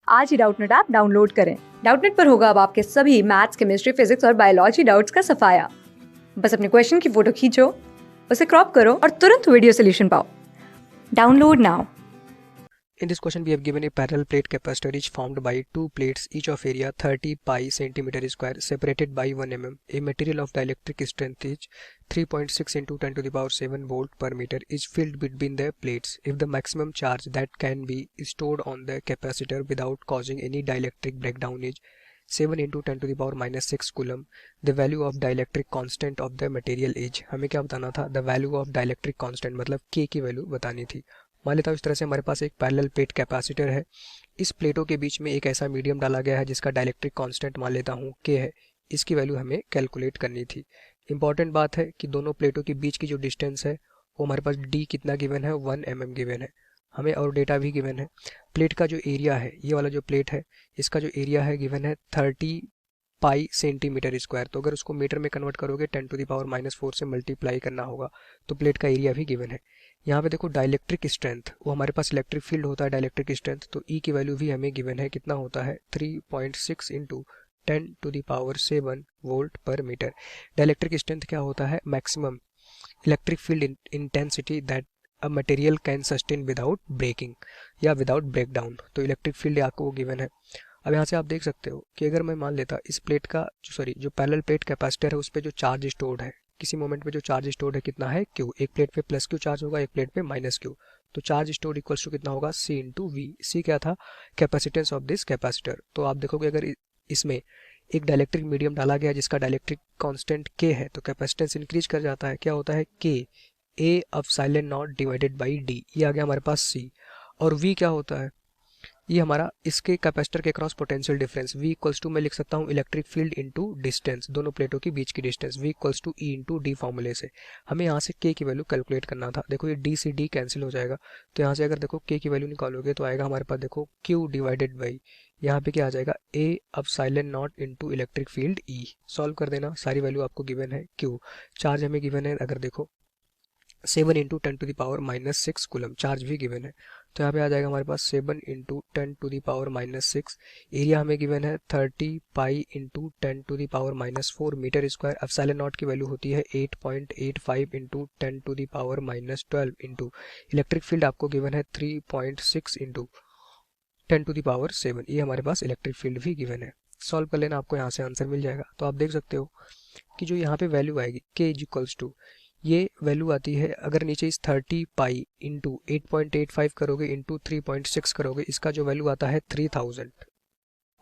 आज ही Doubtnut app download करें। Doubtnut पर होगा अब आपके सभी मैथ्स, केमिस्ट्री, फिजिक्स और बायोलॉजी डाउट्स का सफाया। बस अपने क्वेश्चन की फोटो खींचो, उसे क्रॉप करो और तुरंत वीडियो सोल्यूशन पाओ। Download now. In this question, we have given a parallel plate capacitor each formed by two plates, each of area 30 pi centimeter square, separated by 1 mm. A material of dielectric strength is 3.6 into 10 to the power 7 volt per meter is filled between the plates. If the maximum charge that can be stored on the capacitor without causing any dielectric breakdown is 7 into 10 to the power minus 6 coulomb, the value of dielectric constant of the material is, हमें क्या बताना था? The value of dielectric constant मतलब K की value बतानी थी। मान लेता हूँ इस तरह से हमारे पास एक पैरेलल प्लेट कैपेसिटर है। इस प्लेटों के बीच में एक ऐसा मीडियम डाला गया है जिसका डाइलेक्ट्रिक कांस्टेंट मान लेता हूँ के है। इसकी वैल्यू हमें कैलकुलेट करनी थी। इंपॉर्टेंट बात है कि दोनों प्लेटों के बीच की जो डिस्टेंस है वो हमारे पास डी कितना गिवन है, 1 mm गिवन है। हमें और डेटा भी गिवन है। प्लेट का जो एरिया है, ये वाला जो प्लेट है, इसका जो एरिया है गिवन है 30 पाई सेंटीमीटर स्क्वायर। तो अगर उसको मीटर में कन्वर्ट करोगे 10 टू द पावर माइनस 4 से मल्टीप्लाई करना होगा, तो प्लेट का एरिया भी गिवन है। यहाँ पे देखो डाइलेक्ट्रिक स्ट्रेंथ, वो हमारे पास इलेक्ट्रिक फील्ड होता है डाइलेक्ट्रिक स्ट्रेंथ, तो ई की वैल्यू भी हमें गिवन है। कितना होता है? 3.6 into 10 to the power 7 volt पर मीटर। डाइलेक्ट्रिक स्ट्रेंथ क्या होता है? Maximum electric field intensity that a material can sustain without breaking या विदाउट ब्रेकडाउन। तो इलेक्ट्रिक फील्ड आपको वो गिवन है। अब यहाँ से आप देख सकते हो कि अगर मैं मान लेता इस प्लेट का जो पैरेलल प्लेट कैपेसिटर है उस पर जो चार्ज स्टोर्ड है, किसी मोमेंट पे जो चार्ज स्टोर्ड है कितना है? क्यू। एक प्लेट पे प्लस क्यू चार्ज होगा, एक प्लेट पे माइनस क्यू। तो चार्ज स्टोर्ड इक्वल्स टू कितना होगा? सी इंटू वी। सी क्या था? Capacitance of this capacitor. तो आप देखोगे अगर इसमें एक डाइलेक्ट्रिक मीडियम डाला गया जिसका डाइलेक्ट्रिक कांस्टेंट के है, तो कैपेसिटेंस इंक्रीज कर जाता है। क्या होता है? K A of silent not divided by D. ये आ गया हमारे पास सी। और वी क्या होता है? ये हमारा इसके कैपेसिटर के cross potential difference. V equals to मैं लिख सकता हूँ इलेक्ट्रिक फील्ड इनटू डिस्टेंस, दोनों प्लेटों के बीच की distance. V equals to E into D फॉर्मूले से हमें यहाँ से K की वैल्यू कैलकुलेट करना था। देखो ये D से D कैंसिल हो जाएगा, तो यहाँ से अगर देखो K की वैल्यू निकालोगे तो आएगा हमारे पास देखो Q डिवाइडेड बाई, यहाँ पे क्या आ जाएगा? A अब epsilon not into electric field E। Solve कर देना, सारी वैल्यू आपको गिवन है। Q चार्ज हमें गिवन है, अगर देखो 7 into 10 to the power minus 6 coulomb, charge भी गिवन है। तो यहाँ पे आ जाएगा हमारे पास 7 into 10 to the power minus 6। Area हमें गिवन है 30 pi into 10 to the power minus 4 metre square. अब साइलेंट नॉट की वैल्यू होती है 8.85 into 10 to the power minus 12 into electric field आपको गिवन है 3.6 इंटू 10 टू द पावर 7। ये हमारे पास इलेक्ट्रिक फील्ड भी गिवन है। सॉल्व कर लेना, आपको यहाँ से आंसर मिल जाएगा। तो आप देख सकते हो कि जो यहाँ पे वैल्यू आएगी के इज इक्वल्स टू, ये वैल्यू आती है अगर नीचे इस 30 पाई इंटू 8.85 करोगे इंटू 3.6 करोगे, इसका जो वैल्यू आता है 3000,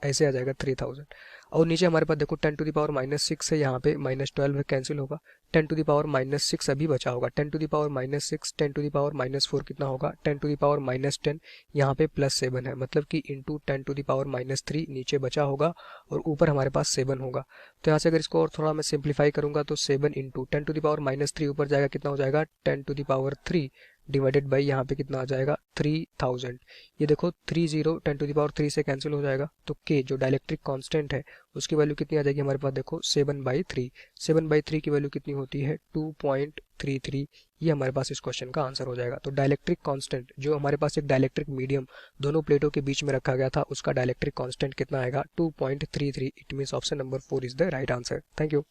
ऐसे आ जाएगा 3000। और नीचे हमारे पास देखो 10 टू द पावर माइनस 6 है, यहाँ पे माइनस 12 है, कैंसिल होगा। 10 टू द पावर माइनस 6 अभी बचा होगा। 10 to the power minus 6, 10 to the power minus 4 कितना होगा? 10 टू द पावर माइनस 10, यहाँ पे प्लस 7 है, मतलब कि into 10 to the power minus 3 नीचे बचा होगा और ऊपर हमारे पास 7 होगा। तो यहाँ से अगर इसको और थोड़ा मैं सिंप्लीफाई करूंगा तो 7 into 10 to the power minus 3 ऊपर जाएगा, कितना हो जाएगा? 10 to the power 3 divided by यहाँ पे कितना आ जाएगा? 3000। ये देखो 30 10 टू द पावर 3 से कैंसिल हो जाएगा, तो के जो डाइलेक्ट्रिक कांस्टेंट है उसकी वैल्यू कितनी आ जाएगी हमारे पास? देखो 7/3। 7/3 की वैल्यू कितनी होती है? 2.33। ये हमारे पास इस क्वेश्चन का आंसर हो जाएगा। तो डाइलेक्ट्रिक कांस्टेंट जो हमारे पास एक डाइलेक्ट्रिक मीडियम दोनों प्लेटों के बीच में रखा गया था, उसका डाइलेक्ट्रिक कांस्टेंट कितना आएगा? 2.33। It means option number 4 is the right answer. Thank you.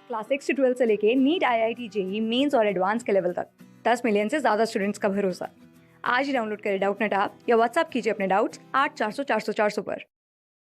Class 6 से 12 से लेके नीट, IIT, जेई मेंस और एडवांस के लेवल तक 10 मिलियन से ज्यादा स्टूडेंट्स का भरोसा। आज ही डाउनलोड करें डाउटनेट ऐप या व्हाट्सएप कीजिए अपने डाउट्स 8400 400 400 पर।